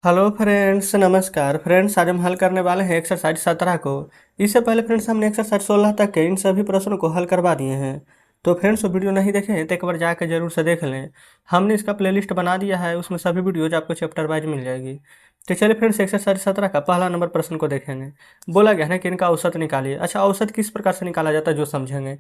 Hello friends, नमस्कार friends. आज हम हल करने वाले हैं एक्सरसाइज 17 को। इससे पहले फ्रेंड्स हमने एक्सरसाइज 16 तक के इन सभी प्रश्नों को हल करवा दिए हैं। तो फ्रेंड्स वो वीडियो नहीं देखे हैं तो एक बार जाकर जरूर से देख लें। हमने इसका प्लेलिस्ट बना दिया है, उसमें सभी वीडियोज आपको चैप्टर वाइज मिल जाएगी। तो चलिए फ्रेंड्स, एक्सरसाइज 17 का पहला नंबर प्रश्न को देखेंगे। बोला गया है कि इनका औसत निकालिए। अच्छा, औसत किस प्रकार से निकाला जाता है जो समझेंगे।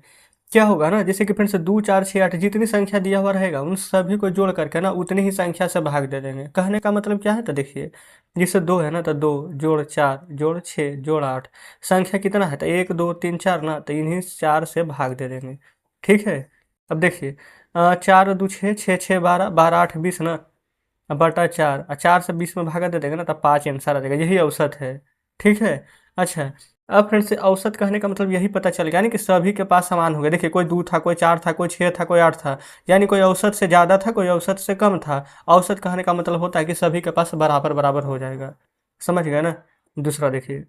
क्या होगा ना, जैसे कि फ्रेंड्स 2 4 6 8 जितनी संख्या दिया हुआ रहेगा उन सभी को जोड़ करके ना उतनी ही संख्या से भाग दे देंगे। कहने का मतलब क्या है, तो देखिए जिससे 2 है ना, तो 2 जोड़ 4 जोड़ 6 जोड़ 8 संख्या कितना है, तो 1 2 3 4 ना, तो इन्हीं 4 से भाग दे देंगे। ठीक है। अब देखिए 4 2 6 6 6 12 12 8 20 ना, अब बटा 4 और 4 से 20 में भागा दे देंगे ना, तब 5 आंसर आ जाएगा। यही औसत है। ठीक है। अच्छा, अब फ्रेंड्स औसत कहने का मतलब यही पता चल गया यानी कि सभी के पास समान हो गया। देखिए कोई 2 था, कोई 4 था, कोई 6 था, कोई 8 था, यानी कोई औसत से ज़्यादा था, कोई औसत से कम था। औसत कहने का मतलब होता है कि सभी के पास बराबर बराबर हो जाएगा। समझ गए ना। दूसरा देखिए,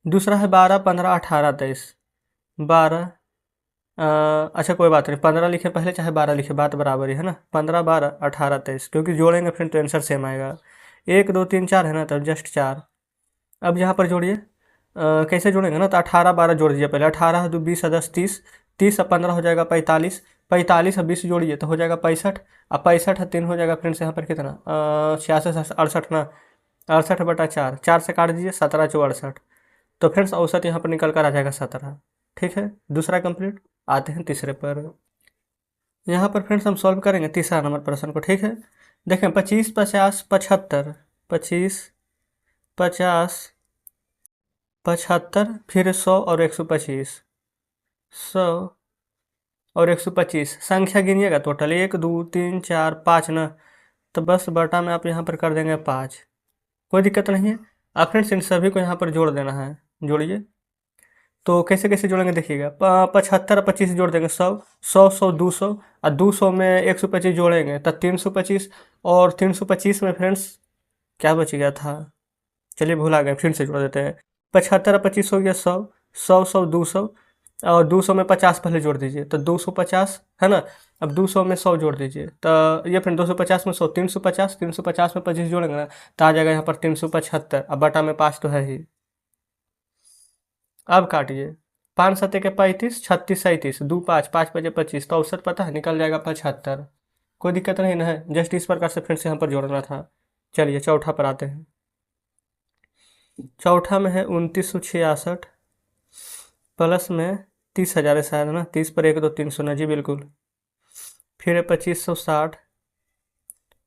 दूसरा है 12 15 18 23 12। अच्छा कोई बात नहीं, 15 लिखे पहले चाहे 12 लिखे, बात बराबर ही है ना। 15 12 18 23, क्योंकि जोड़ेंगे फिर तो आंसर सेम आएगा। 1 2 3 4 है ना, तब जस्ट 4। अब यहाँ पर जोड़िए। कैसे जोड़ेंगे ना, तो 18 12 जोड़ दीजिए पहले। 18 2 20 10 30 30 और 15 हो जाएगा 45। 45 और 20 जोड़िए तो हो जाएगा 65। अब 65 और 3 हो जाएगा फ्रेंड्स यहाँ पर कितना, 66 68 ना। 68 बटा 4, 4 से काट दीजिए, 17 चौ 68। तो फ्रेंड्स औसत यहाँ पर निकल कर आ जाएगा 17। ठीक है, दूसरा कंप्लीट। आते हैं तीसरे पर। यहाँ पर फ्रेंड्स हम सॉल्व करेंगे तीसरा नंबर प्रश्न को। ठीक है। देखें 25 50 75, 25 50 75 फिर 100 और 125, 100 और 125 संख्या गिनिएगा टोटल 1 2 3 4 5 ना। तो बस बटा में आप यहाँ पर कर देंगे 5। कोई दिक्कत नहीं है। आप फ्रेंड्स इन सभी को यहाँ पर जोड़ देना है। जोड़िए। तो कैसे कैसे जोड़ेंगे देखिएगा। 75 और 25 जोड़ देंगे 100, 100 100 200 और 200 में 125 जोड़ेंगे तो 325। और 325 में फ्रेंड्स क्या बच गया था, चलिए भुला गए, फिर से जोड़ देते हैं। 75 और 25 हो गया 100, 100 100 200 और 200 में 50 पहले जोड़ दीजिए तो 250 है ना। अब 200 में 100 जोड़ दीजिए तो ये फिर 250 में 100 350, 350 में 25 जोड़ेंगे ना, तो आ जाएगा यहाँ पर 375। अब बटा में 5 तो है ही। अब काटिए। 5 सत्ते के 35, 36 37 2 5 5 बजे 25, तो औसत पता है निकल जाएगा 75। कोई दिक्कत नहीं ना है, जस्ट इस प्रकार से फिर से यहाँ पर जोड़ना था। चलिए चौथा पर आते हैं। चौथा में है 2966 प्लस में 30,000 है शायद ना, 30 पर 1 2 3 शून्य जी बिल्कुल। फिर है 2560,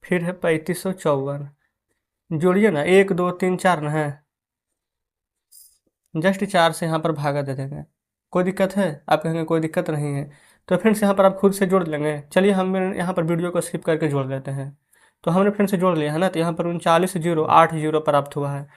फिर है 3554। जोड़िए ना, 1 2 3 4 ना है, जस्ट 4 से यहाँ पर भागा दे देंगे। कोई दिक्कत है, आप कहेंगे कोई दिक्कत नहीं है। तो फ्रेंड्स यहाँ पर आप खुद से जोड़ लेंगे। चलिए हम यहाँ पर वीडियो को स्किप करके जोड़ लेते हैं। तो हमने फ्रेंड्स से जोड़ लिया है ना, तो यहाँ पर 39,080 प्राप्त हुआ है।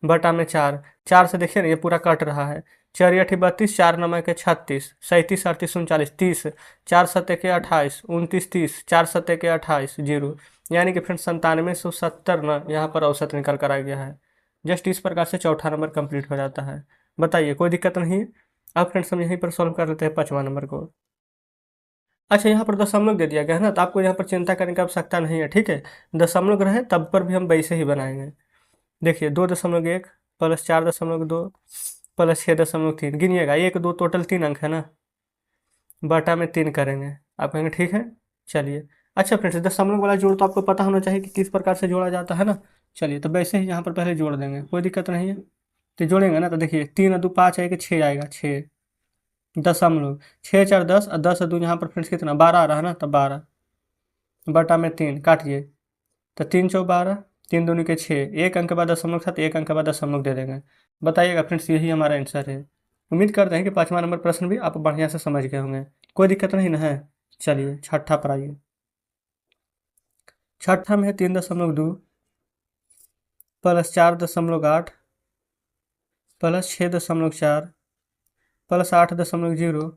बटा में 4, 4 से देखिए ना ये पूरा कट रहा है। 4 8 32, 4 9 के 36, 37 38 39 30, 4 7 के 28 29 30, 4 7 के 28 0, यानी कि फ्रेंड्स 9770 ना यहाँ पर औसत निकल कर आ गया है। जस्ट इस प्रकार से चौथा नंबर कंप्लीट हो जाता है। बताइए कोई दिक्कत नहीं है। अब फ्रेंड्स हम यहीं पर सॉल्व कर लेते हैं पाँचवा नंबर को। अच्छा, यहाँ पर दशमलव दे दिया गया है ना, तो आपको यहाँ पर चिंता करने की आवश्यकता नहीं है। ठीक है, दशमलव रहे तब पर भी हम वैसे ही बनाएंगे। देखिए 2.1 प्लस 4.2 प्लस 6.3, गिनिएगा 1 2 टोटल 3 अंक है ना, बटा में 3 करेंगे। आप कहेंगे ठीक है। चलिए। अच्छा फ्रेंड्स, दशमलव वाला जोड़ तो आपको पता होना चाहिए कि किस प्रकार से जोड़ा जाता है ना। चलिए तो वैसे ही यहाँ पर पहले जोड़ देंगे, कोई दिक्कत नहीं है। तो जोड़ेंगे ना, तो देखिए 3 2 5 आएगा, 6 आएगा, 6 दशमलव 6 4 10 और 10 2 यहाँ पर फ्रेंड्स कितना 12 आ रहा है ना, तो 12 बटा में 3 काटिए। तो 3 चौ 12, 3 दूनी के 6, एक अंक के बाद दशमलव था तो एक अंक के बाद दशमलव दे देंगे। बताइएगा फ्रेंड्स, यही हमारा आंसर है। उम्मीद करते हैं कि पाँचवा नंबर प्रश्न भी आप बढ़िया से समझ गए होंगे। कोई दिक्कत नहीं ना है। चलिए छठा पर आइए। छठा में है 3.2 प्लस 4.8 प्लस 6.4 प्लस 8.0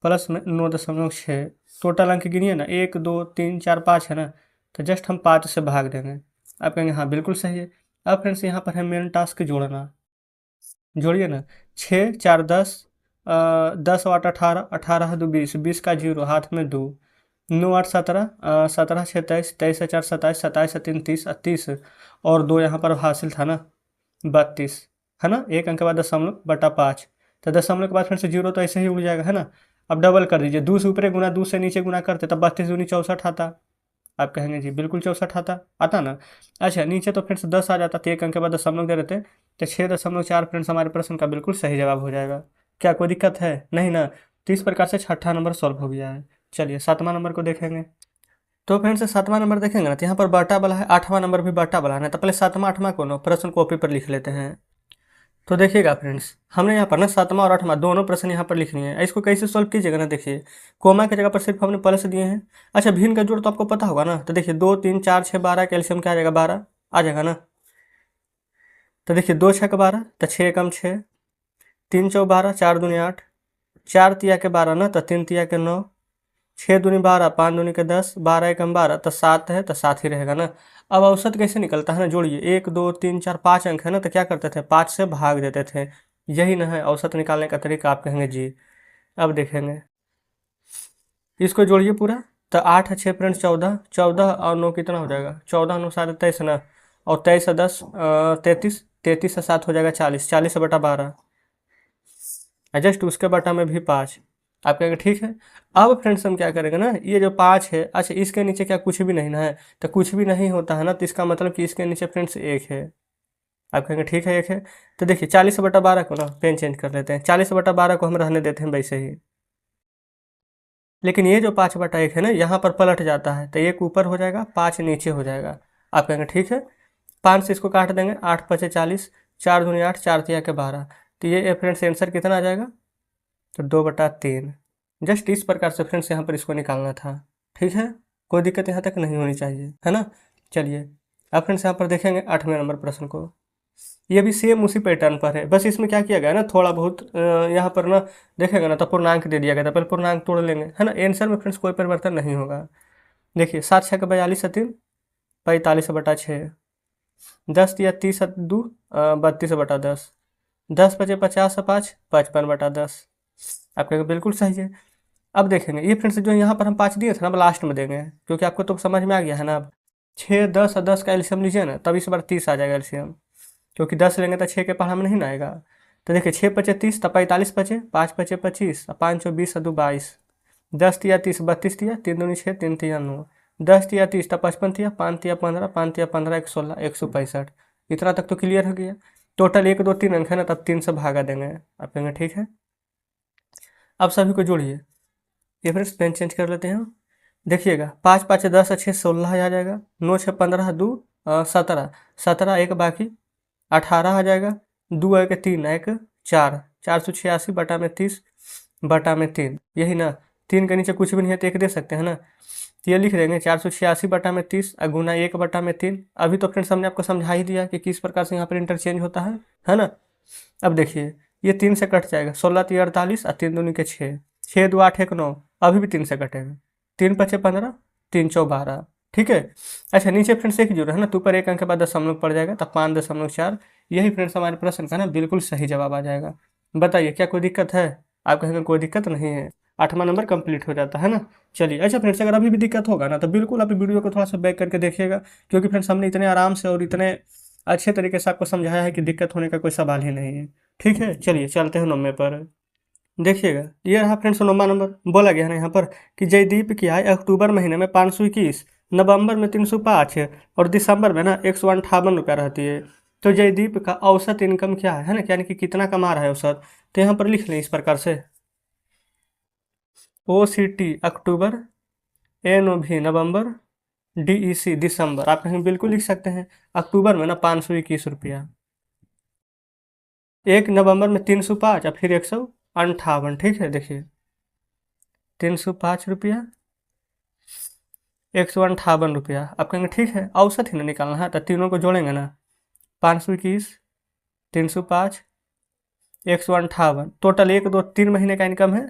प्लस में 9.6। टोटल अंक गिनिए ना, 1 2 3 4 5 है ना, तो जस्ट हम 5 से भाग देंगे। आप कहेंगे हाँ बिल्कुल सही है। अब फ्रेंड्स यहाँ पर है मेन टास्क जोड़ना। जोड़िए ना, 6 4 10, 10 8 18, 18 2 20, 20 का जीरो हाथ में 2, 9 8 17, 17 6 23, 23 से 4 27, 27 से 3 30, 30 और 2 यहाँ पर हासिल था ना 32, है ना। एक अंक के बाद दशमलव बटा 5, तो दशमलव के बाद फिर से जीरो तो ऐसे ही उड़ जाएगा, है ना। अब डबल कर दीजिए, 2 से ऊपर गुना 2 से नीचे गुना करते तब 32 दूनी 64 आता। आप कहेंगे जी बिल्कुल 64 आता ना। अच्छा नीचे तो फिर से 10 आ जाता, तो एक अंक के बाद दशमलव दे देते, तो 6.4 फ्रेंड्स हमारे प्रश्न का बिल्कुल सही जवाब हो जाएगा। क्या कोई दिक्कत है? नहीं ना। तो इस प्रकार से छठा नंबर सॉल्व हो गया है। चलिए 7वां नंबर को देखेंगे। तो फ्रेंड्स 7वां नंबर देखेंगे ना, तो यहाँ पर बाटा वाला है, 8वां नंबर भी बाटा वाला है ना। तो पहले 7वां 8वां को ना प्रश्न कॉपी पर लिख लेते हैं। तो देखिएगा फ्रेंड्स, हमने यहाँ पर ना 7वां और 8वां दोनों प्रश्न यहाँ पर लिखनी है। इसको कैसे सॉल्व कीजिएगा ना, देखिए कोमा की जगह पर सिर्फ हमने प्लस दिए हैं। अच्छा भिन्न का जोड़ तो आपको पता होगा ना, तो देखिए 2 3 4 6 12 कैल्शियम क्या आ जाएगा, 12 आ जाएगा ना। तो देखिए 2 6 12, तो 6 कम 6, 3 चौ 12, 4 दूनी 8, 4 तिया के 12 ना, तो 3 तिया के 9, 6 दूनी 12, 5 दूनी के 10, 12 एकम 12, तो 7 है, तो 7 ही रहेगा ना। अब औसत कैसे निकलता है ना, जोड़िए 1 2 3 4 5 अंक है ना, तो क्या करते थे 5 से भाग देते थे। यही ना है औसत निकालने का तरीका, आप कहेंगे जी। अब देखेंगे इसको जोड़िए पूरा, तो 8 है 6 फ्रेंड्स 14, 14 और 9 कितना हो जाएगा, 14 9 साढ़े 23 ना, और 23 से 10 33, 33 से 7 हो जाएगा 40, 40 से बटा 12, जस्ट उसके बटा में भी 5। आप कहेंगे ठीक है। अब फ्रेंड्स हम क्या करेंगे ना, ये जो 5 है, अच्छा इसके नीचे क्या कुछ भी नहीं ना है, तो कुछ भी नहीं होता है ना, तो इसका मतलब कि इसके नीचे फ्रेंड्स 1 है। आप कहेंगे ठीक है 1 है। तो देखिए 40 बटा 12 को ना पेन चेंज कर लेते हैं, 40 बटा 12 को हम रहने देते हैं वैसे ही, लेकिन ये जो 5 बटा 1 है ना यहाँ पर पलट जाता है, तो 1 ऊपर हो जाएगा 5 नीचे हो जाएगा। आप कहेंगे ठीक है। 5 से इसको काट देंगे, 8 5 40, 4 दूनी 8, 4 तिया के 12, तो ये फ्रेंड्स आंसर कितना आ जाएगा, तो 2/3। जस्ट इस प्रकार से फ्रेंड्स यहाँ पर इसको निकालना था। ठीक है, कोई दिक्कत यहाँ तक नहीं होनी चाहिए, है ना। चलिए अब फ्रेंड्स यहाँ पर देखेंगे 8वें नंबर प्रश्न को। ये भी सेम उसी पैटर्न पर है, बस इसमें क्या किया गया ना, थोड़ा बहुत यहाँ पर ना देखेगा ना तो पूर्णांक दे दिया गया था, पहले पूर्णांक तोड़ लेंगे, है ना। आंसर में फ्रेंड्स कोई परिवर्तन नहीं होगा। देखिए 7 6 42 3, 45 बटा 6, 10 या 30 2, 32 बटा 10, 10 5 50 5, 55 बटा 10। आप कहेंगे बिल्कुल सही है। अब देखेंगे ये फ्रेंड्स जो यहाँ पर हम 5 दिए थे ना, अब लास्ट में देंगे, क्योंकि आपको तो समझ में आ गया है ना। अब 6 10 और 10 का एल्शियम लीजिए ना, तब इस बार 30 आ जाएगा एल्शियम, क्योंकि 10 लेंगे तो 6 के पढ़ा में नहीं ना आएगा। तो देखिए 6 पचे 30, तो 45 पचे, 5 पचे 25, 5 चौ 20 2 22, 10 तिया 30, 32 तिया, 3 दूनी 6, 3 तिया 9, 10 तिया 30, तो 55 तिया, 5 तिया 15, 5 तिया 15, 116, 165। इतना तक तो क्लियर हो गया। टोटल 1 2 3 अंक है ना, तब 3 से भागा देंगे। आप कहेंगे ठीक है। अब सभी को जोड़िए, ये फ्रेंड्स पेन चेंज कर लेते हैं। देखिएगा 5 5 10 6 16 आ जाएगा, 9 6 15 2 17, 17 एक बाकी 18 आ जाएगा, 2 एक 3 एक 4, 486 बटा में 30 बटा में 3, यही ना। 3 के नीचे कुछ भी नहीं है तो 1 दे सकते हैं ना, तो ये लिख देंगे 486 बटा में 30 गुना 1 बटा में 3। अभी तो फ्रेंड्स हमने आपको समझा ही दिया कि किस प्रकार से यहाँ पर इंटरचेंज होता है ना। अब देखिए ये 3 से कट जाएगा, 16 3 48 और 3 दूनी के 6, 6 2 8 1 9, अभी भी 3 से कटेगा, 3 5 15, 3 चौ 12। ठीक है। अच्छा नीचे फ्रेंड्स एक जोड़ है ना, तो ऊपर एक अंक के बाद दशमलव पड़ जाएगा, तब 5.4। यही फ्रेंड्स हमारे प्रश्न का ना बिल्कुल सही जवाब आ जाएगा। बताइए क्या कोई दिक्कत है? आप कहेंगे कोई दिक्कत नहीं है, 8वां नंबर कंप्लीट हो जाता है ना। चलिए अच्छा फ्रेंड्स, अगर अभी भी दिक्कत होगा ना तो बिल्कुल आप वीडियो को थोड़ा सा बैक करके देखिएगा, क्योंकि फ्रेंड्स हमने इतने आराम से और इतने अच्छे तरीके से आपको समझाया है कि दिक्कत होने का कोई सवाल ही नहीं है। ठीक है, चलिए चलते हैं 9वें पर। देखिएगा ये रहा फ्रेंड्स 9वां नंबर। बोला गया है ना यहाँ पर कि जयदीप की आय अक्टूबर महीने में 521, नवंबर में 305 और दिसंबर में ना 158 रुपया रहती है। तो जयदीप का औसत इनकम क्या है ना, यानी कि कितना कमा रहा है औसत। तो यहाँ पर लिख लें इस प्रकार से, OCT अक्टूबर, NOV नवंबर, DEC दिसंबर। आप कहीं बिल्कुल लिख सकते हैं। अक्टूबर में ना 521 रुपया, एक नवंबर में 305 और फिर 158। ठीक है, देखिए 305 रुपया, 158 रुपया। आप कहेंगे ठीक है औसत ही ना निकालना है, तो तीनों को जोड़ेंगे ना, 521, 305, 158, टोटल 1 2 3 महीने का इनकम है,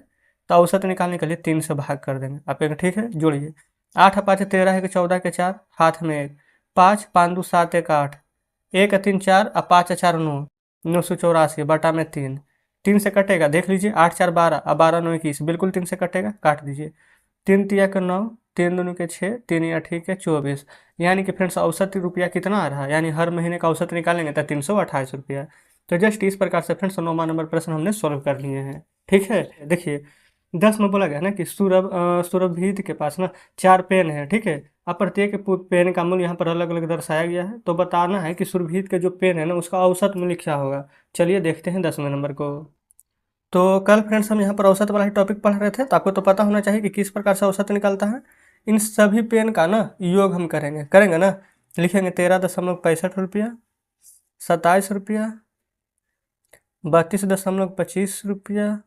तो औसत निकालने के लिए 3 से भाग कर देंगे। आप कहेंगे ठीक है, जोड़िए 8 5 13 1 14 के 4, हाथ में 1, 5 5 2 7 1 8, 1 3 4 और 5 4 9, 984 बटा में 3, 3 से कटेगा देख लीजिए, 8 4 12 और 12 9 21, बिल्कुल 3 से कटेगा, काट दीजिए, 3 तिया का 9, 3 दूनी के 6, 3 या ठीक है 24, यानी कि फ्रेंड्स औसत रुपया कितना आ रहा है, यानी हर महीने का औसत निकालेंगे तो 328 रुपया। तो जस्ट इस प्रकार से फ्रेंड्स 9वां नंबर प्रश्न हमने सॉल्व कर लिए हैं। ठीक है, देखिए 10 में बोला गया ना कि सुरभीत के पास ना 4 पेन है। ठीक है, अब प्रत्येक पेन का मूल्य यहाँ पर अलग अलग दर्शाया गया है, तो बताना है कि सुरभीत के जो पेन है ना उसका औसत मूल्य क्या होगा। चलिए देखते हैं 10वें नंबर को। तो कल फ्रेंड्स हम यहाँ पर औसत वाला ही टॉपिक पढ़ रहे थे, तो आपको तो पता होना चाहिए कि किस प्रकार से औसत निकलता है। इन सभी पेन का ना योग हम करेंगे ना। लिखेंगे 13.65 रुपया, 27 रुपया, 32.25 रुपया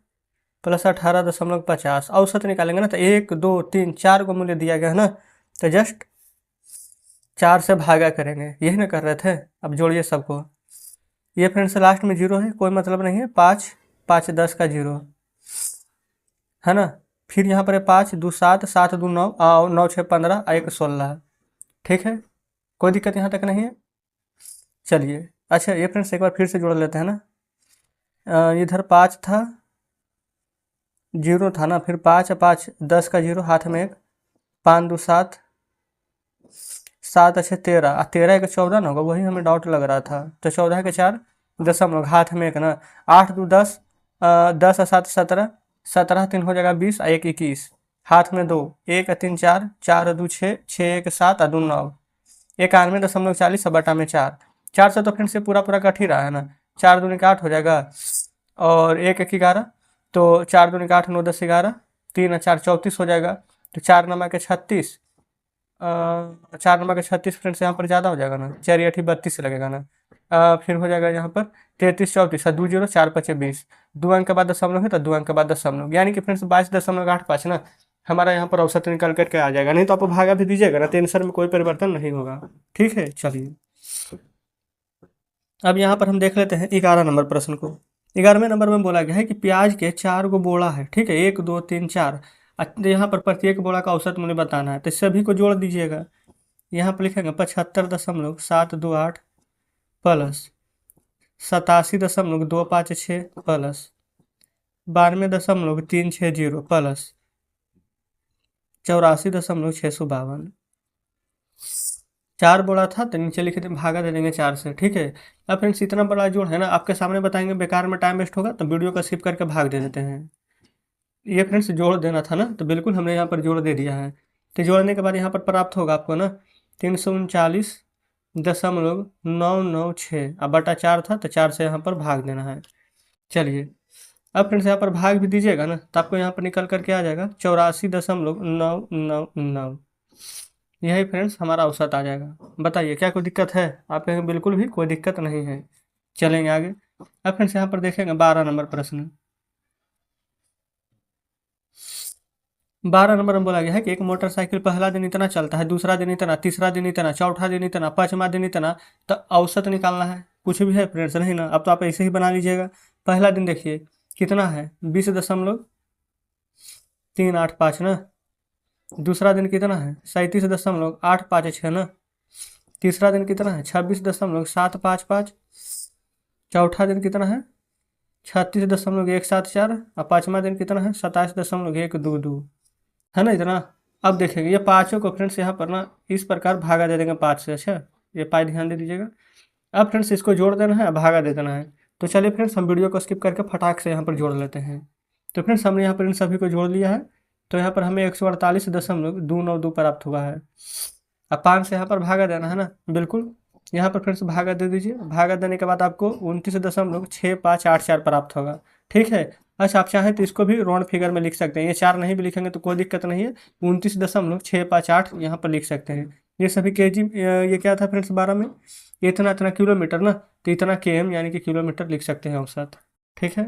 प्लस 18.50। औसत निकालेंगे ना तो 1 2 3 4 को मूल्य दिया गया है ना, तो जस्ट 4 से भागा करेंगे, यही ना कर रहे थे। अब जोड़िए सबको। ये फ्रेंड्स लास्ट में 0 है, कोई मतलब नहीं है। 5 5 10 का 0 है ना। फिर यहाँ पर 5 2 7, 7 2 9, 9 6 15, 1 16। ठीक है, कोई दिक्कत यहाँ तक नहीं है। चलिए अच्छा, ये फ्रेंड्स एक बार फिर से जोड़ लेते हैं ना। इधर 5 था, 0 था ना, फिर 5 5 10 का 0, हाथ में 1, 5 2 7, 7 अच्छे 13, 13 का 14 ना होगा, वही हमें डाउट लग रहा था। तो 14 के 4 दशमलव, हाथ में 1 ना, 8 2 10, 10 7 17, 17 3 हो जाएगा 20, 1 21, हाथ में 2, 1 3 4, 4 2 6, 6 1 7, 2 9, 91.40 बटा में 4। 4 से तो फ्रेंड से पूरा पूरा कट ही रहा है ना। 4 दूनी का 8 हो जाएगा, और 1 1 11, तो 4 दूनी का 8 9 10 11, 3 4 34 हो जाएगा। तो 4 नंबर के 36, 4 नंबर का 36 फ्रेंड्स यहाँ पर ज़्यादा हो जाएगा ना, 4 8 32 लगेगा ना। फिर हो जाएगा यहाँ पर 33 34, 2 0 4 5 20, 2 अंक के बाद दशमलव है तो 2 अंक के बाद दशमलव, यानी कि फ्रेंड्स 22.85 ना हमारा यहाँ पर औसत निकल करके आ जाएगा। नहीं तो आप भागा भी दीजिएगा ना तो आंसर में कोई परिवर्तन नहीं होगा। ठीक है, चलिए अब यहाँ पर हम देख लेते हैं 11 नंबर प्रश्न को। 11वें नंबर में बोला गया है कि प्याज के 4 गो बोड़ा है। ठीक है, 1 2 3 4। यहाँ पर प्रत्येक बोड़ा का औसत मूल्य बताना है, तो सभी को जोड़ दीजिएगा। यहाँ पर लिखेंगे 75.728 प्लस 87.256 प्लस 92.360 प्लस 84.652। 4 बोला था तो नीचे लिखे थे, भागा दे देंगे 4 से। ठीक है, अब फ्रेंड्स इतना बड़ा जोड़ है ना, आपके सामने बताएंगे, बेकार में टाइम वेस्ट होगा, तो वीडियो को स्किप करके भाग दे देते हैं। ये फ्रेंड्स जोड़ देना था ना, तो बिल्कुल हमने यहाँ पर जोड़ दे दिया है। तो जोड़ने के बाद यहाँ पर प्राप्त होगा आपको ना 339.996, अब बटा 4 था तो 4 से यहाँ पर भाग देना है। चलिए अब फ्रेंड्स यहाँ पर भाग भी दीजिएगा ना, तो आपको यहाँ पर निकल करके आ जाएगा 84.999। यही फ्रेंड्स हमारा औसत आ जाएगा। बताइए क्या कोई दिक्कत है? आप कहेंगे बिल्कुल भी कोई दिक्कत नहीं है। चलेंगे आगे। अब फ्रेंड्स यहाँ पर देखेंगे 12 नंबर प्रश्न। 12 नंबर में बोला गया है कि एक मोटरसाइकिल पहला दिन इतना चलता है, दूसरा दिन इतना, तीसरा दिन इतना, चौथा दिन इतना, पांचवा दिन इतना, तो औसत निकालना है। कुछ भी है फ्रेंड्स, नहीं ना, अब तो आप ऐसे ही बना लीजिएगा। पहला दिन देखिए कितना है, 20.385 ना। दूसरा दिन कितना है, 37.856 ना। तीसरा दिन कितना है, 26.755। चौथा दिन कितना है, 36.174। और पाँचवा दिन कितना है, 27.122 है ना इतना। अब देखेंगे ये पाँचों को फ्रेंड्स यहाँ पर ना इस प्रकार भागा दे देंगे 5 से। अच्छा, ये पाई ध्यान दे दीजिएगा। अब फ्रेंड्स इसको जोड़ देना है, भागा दे देना है। तो चलिए फ्रेंड्स हम वीडियो को स्किप करके फटाक से यहाँ पर जोड़ लेते हैं। तो फ्रेंड्स हमने यहाँ पर इन सभी को जोड़ लिया है, तो यहाँ पर हमें 148.292 प्राप्त हुआ है। अब 5 से यहाँ पर भागा देना है ना, बिल्कुल यहाँ पर फ्रेंड्स भागा दे दीजिए। भागा देने के बाद आपको 29.6584 प्राप्त होगा। ठीक है, अच्छा आप चाहें तो इसको भी राउंड फिगर में लिख सकते हैं, ये 4 नहीं भी लिखेंगे तो कोई दिक्कत नहीं है। 29.658 यहाँ पर लिख सकते हैं। ये सभी केजी, ये क्या था फ्रेंड्स 12 में, ये इतना इतना किलोमीटर ना, तो इतना केएम यानी कि किलोमीटर लिख सकते हैं औसत। ठीक है,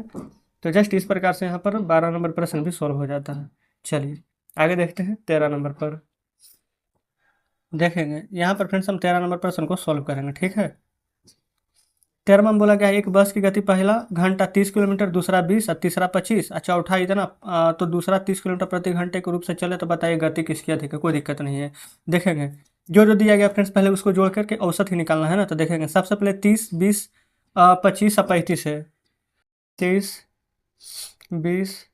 तो जस्ट इस प्रकार से यहाँ पर 12 नंबर प्रश्न भी सॉल्व हो जाता है। चलिए आगे देखते हैं 13 नंबर पर। देखेंगे यहाँ पर फ्रेंड्स हम 13 नंबर प्रश्न को सॉल्व करेंगे। ठीक है, 13वां में बोला गया है एक बस की गति पहला घंटा 30 किलोमीटर, दूसरा 20 और तीसरा 25 और चौथा इतना, तो दूसरा 30 किलोमीटर प्रति घंटे के रूप से चले, तो बताइए गति किसकी अधिक है। कोई दिक्कत नहीं है, देखेंगे जो जो दिया गया फ्रेंड्स पहले उसको जोड़ करके औसत ही निकालना है ना। तो देखेंगे सबसे पहले 30 20 25 और 35 है। 30 20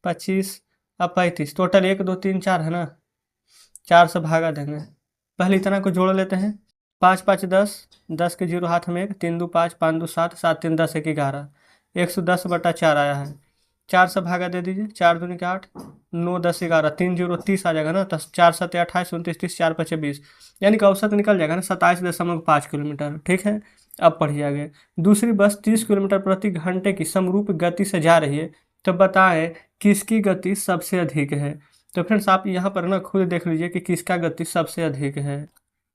25 और 35, टोटल 1 2 3 4 है ना। 4 से भागा देंगे। पहले इतना को जोड़ लेते हैं। 5 5 10, 10 के 0 हाथ में 1, 3 2 5, 5 2 7, 7 3 10, 1 11, 110/4 आया है। 4 से भागा दे दीजिए। 4 दूनी के 8, 9 10 11, 3 0 30 आ जाएगा ना। 4 7 28, 29 30, 4 5 20, यानी कि औसत निकल जाएगा ना 27.5 किलोमीटर। ठीक है, अब पढ़िए आगे। दूसरी बस 30 किलोमीटर प्रति घंटे की समरूप गति से जा रही है, तो बताएं किसकी गति सबसे अधिक है। तो फ्रेंड्स आप यहाँ पर ना खुद देख लीजिए कि किसका गति सबसे अधिक है।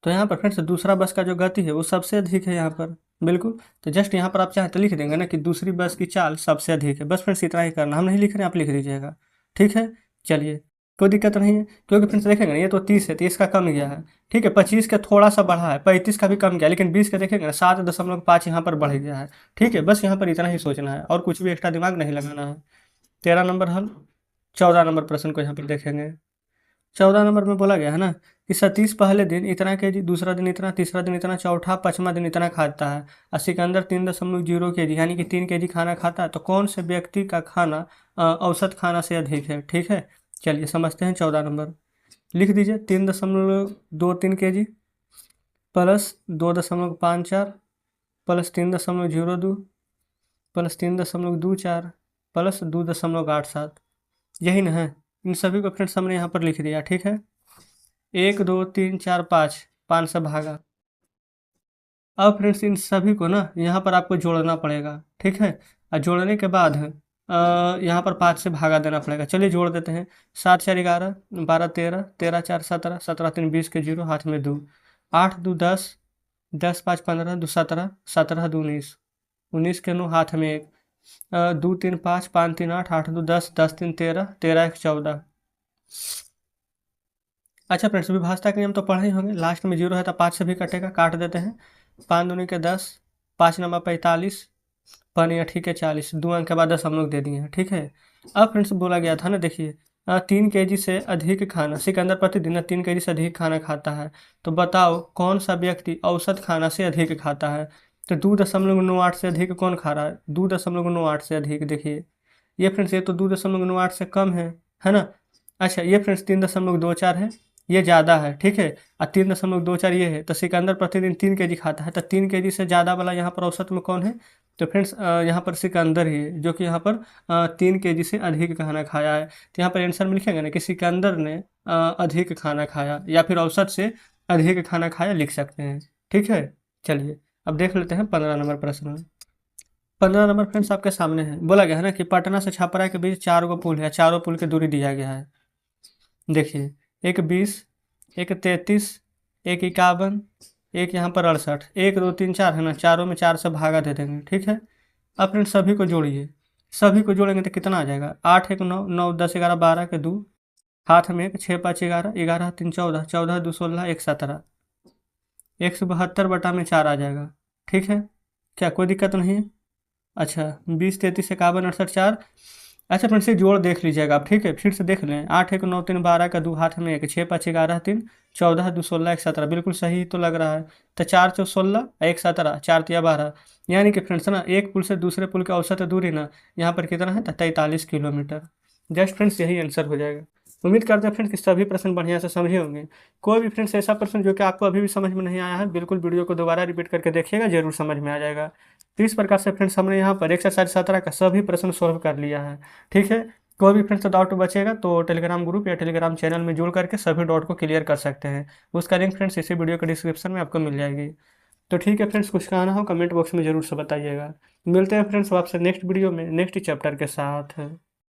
तो यहाँ पर फ्रेंड्स दूसरा बस का जो गति है वो सबसे अधिक है यहाँ पर, बिल्कुल। तो जस्ट यहाँ पर आप चाहे तो लिख देंगे ना कि दूसरी बस की चाल सबसे अधिक है। बस फ्रेंड्स इतना ही करना, हम नहीं लिख रहे हैं, आप लिख दीजिएगा। ठीक है, चलिए कोई दिक्कत नहीं है, क्योंकि फ्रेंड्स देखेंगे ना ये तो 30 है, 30 का कम गया है। ठीक है, 25 का थोड़ा सा बढ़ा है, 35 का भी कम गया, लेकिन 20 का देखेंगे ना 7.5 यहाँ पर बढ़ गया है। ठीक है, बस यहाँ पर इतना ही सोचना है और कुछ भी एक्स्ट्रा दिमाग नहीं लगाना है। 13 नंबर हल। 14 नंबर प्रश्न को यहाँ पर देखेंगे। 14 नंबर में बोला गया है ना कि सतीश पहले दिन इतना केजी, दूसरा दिन इतना, तीसरा दिन इतना, चौथा 5वां दिन इतना खाता है और सिकंदर 3.0 केजी यानी कि 3 केजी खाना खाता है। तो कौन से व्यक्ति का खाना औसत खाना से अधिक है। ठीक है, चलिए समझते हैं। 14 नंबर लिख दीजिए। 3.23 KG plus 2.54 plus 3.02 plus 3.24 plus 2.87, यही ना है। इन सभी को फ्रेंड्स हमने यहाँ पर लिख दिया। ठीक है, 1 2 3 4 5, 5 से भागा। अब फ्रेंड्स इन सभी को ना यहाँ पर आपको जोड़ना पड़ेगा। ठीक है, और जोड़ने के बाद यहाँ पर 5 से भागा देना पड़ेगा। चलिए जोड़ देते हैं। 7 4 11, 12 13, 13 4 17, 17 3 20 के 0 हाथ में 2, 8 2 10, 10 5 15, 2 17, 17 2 19, 19 के 9 हाथ में 1, 2 3 5, 5 3 8, 8 2 10, 10 3 13, 13 1 14। अच्छा फ्रेंड्स, विभाजता के नियम तो पढ़े ही होंगे। लास्ट में 0 है तो 5 से भी कटेगा, काट देते हैं। 5 दूनी के 10, 5 नंबर 45, पानी ठीक है 40, 2 अंक के बाद 10 हम लोग दे दिए हैं। ठीक है, अब फ्रेंड्स बोला गया था ना, देखिए 3 केजी से अधिक खाना, सिकंदर प्रतिदिन 3 केजी से अधिक खाना खाता है। तो बताओ कौन सा व्यक्ति औसत खाना से अधिक खाता है। तो 2.98 से अधिक कौन खा रहा है, 2.98 से अधिक। देखिए ये फ्रेंड्स, ये तो 2.98 से कम है ना। अच्छा ये फ्रेंड्स 3.24 है, ये ज़्यादा है। ठीक है, और 3.24 ये है। तो सिकंदर प्रतिदिन 3 केजी खाता है, तो 3 केजी से ज़्यादा वाला यहाँ पर औसत में कौन है। तो फ्रेंड्स यहाँ पर सिकंदर ही है, जो कि यहाँ पर 3 केजी से अधिक खाना खाया है। तो यहाँ पर आंसर में लिखेंगे ना कि सिकंदर ने अधिक खाना खाया, या फिर औसत से अधिक खाना खाया लिख सकते हैं। ठीक है, चलिए अब देख लेते हैं 15 नंबर प्रश्न। 15 नंबर फ्रेंड्स आपके सामने है। बोला गया है ना कि पटना से छपरा के बीच 4 गो पुल है, चारों पुल की दूरी दिया गया है। देखिए एक 20, एक 33, एक 51, एक यहाँ पर 68, 1 2 3 4 है ना, चारों में 4 से भागा दे देंगे। ठीक है, अब फ्रेंड्स सभी को जोड़िए। सभी को जोड़ेंगे तो कितना आ जाएगा। 8 1 9, 9 10 11 12 के 2 हाथ में 1, 6 5 11, 11 3 14, 14 2 16, 1 17, 172/4 आ जाएगा। ठीक है, क्या कोई दिक्कत नहीं है। अच्छा 20 33 51 68 4। अच्छा फ्रेंड्स ये जोड़ देख लीजिएगा आप। ठीक है, फिर से देख लें। 8 1 9 3 12 का 2 हाथ में 1, 6 5 11 3, 14 2 16, 1 17, बिल्कुल सही तो लग रहा है। तो 4 4 16, 1 17, 4 3 12, यानी कि फ्रेंड्स ना एक पुल से दूसरे पुल की औसत दूरी ना यहाँ पर कितना है, 43 किलोमीटर। जस्ट फ्रेंड्स यही आंसर हो जाएगा। उम्मीद करते हैं फ्रेंड्स कि सभी प्रश्न बढ़िया से समझे होंगे। कोई भी फ्रेंड्स ऐसा प्रश्न जो कि आपको अभी भी समझ में नहीं आया है, बिल्कुल वीडियो को दोबारा रिपीट करके देखिएगा, जरूर समझ में आ जाएगा। तो इस प्रकार से फ्रेंड्स हमने यहाँ पर एक्सरसाइज 17 का सभी प्रश्न सॉल्व कर लिया है। ठीक है, कोई भी फ्रेंड्स डाउट बचेगा तो टेलीग्राम ग्रुप या टेलीग्राम चैनल में जुड़ करके सभी डाउट को क्लियर कर सकते हैं। उसका लिंक फ्रेंड्स इसी वीडियो के डिस्क्रिप्शन में आपको मिल जाएगी। तो ठीक है फ्रेंड्स, कुछ कहना हो कमेंट बॉक्स में जरूर से बताइएगा। मिलते हैं फ्रेंड्स आपसे नेक्स्ट वीडियो में नेक्स्ट चैप्टर के साथ।